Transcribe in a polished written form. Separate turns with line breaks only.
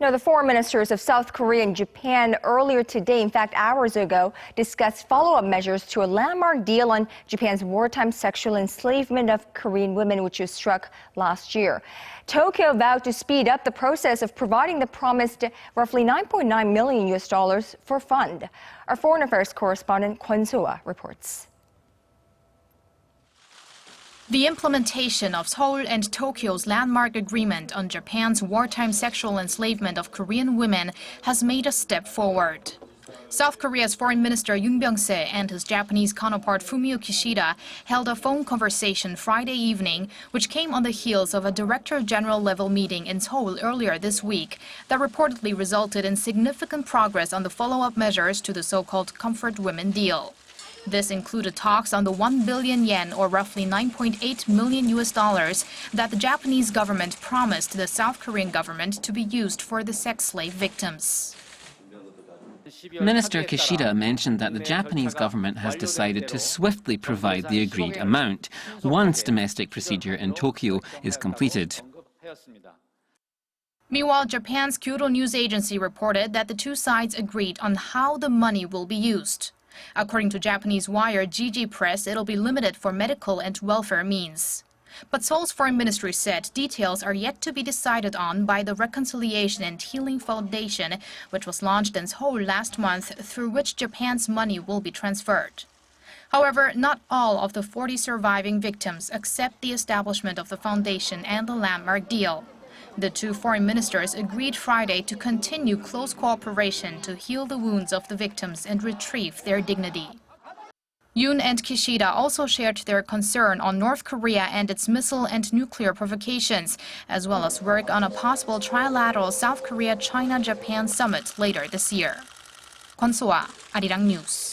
Now, the foreign ministers of South Korea and Japan earlier today, in fact hours ago, discussed follow-up measures to a landmark deal on Japan's wartime sexual enslavement of Korean women, which was struck last year. Tokyo vowed to speed up the process of providing the promised roughly $9.9 million for fund. Our foreign affairs correspondent Kwon Soa reports.
The implementation of Seoul and Tokyo's landmark agreement on Japan's wartime sexual enslavement of Korean women has made a step forward. South Korea's Foreign Minister Byung-se and his Japanese counterpart Fumio Kishida held a phone conversation Friday evening, which came on the heels of a Director General level meeting in Seoul earlier this week that reportedly resulted in significant progress on the follow-up measures to the so-called Comfort Women deal. This included talks on the 1 billion yen, or roughly $9.8 million that the Japanese government promised the South Korean government to be used for the sex slave victims.
Minister Kishida mentioned that the Japanese government has decided to swiftly provide the agreed amount once domestic procedure in Tokyo is completed.
Meanwhile, Japan's Kyodo News Agency reported that the two sides agreed on how the money will be used. According to Japanese wire Jiji Press, it'll be limited for medical and welfare means. But Seoul's foreign ministry said details are yet to be decided on by the Reconciliation and Healing Foundation, which was launched in Seoul last month, through which Japan's money will be transferred. However, not all of the 40 surviving victims accept the establishment of the foundation and the landmark deal. The two foreign ministers agreed Friday to continue close cooperation to heal the wounds of the victims and retrieve their dignity. Yoon and Kishida also shared their concern on North Korea and its missile and nuclear provocations, as well as work on a possible trilateral South Korea-China-Japan summit later this year. Kwon Soa, Arirang News.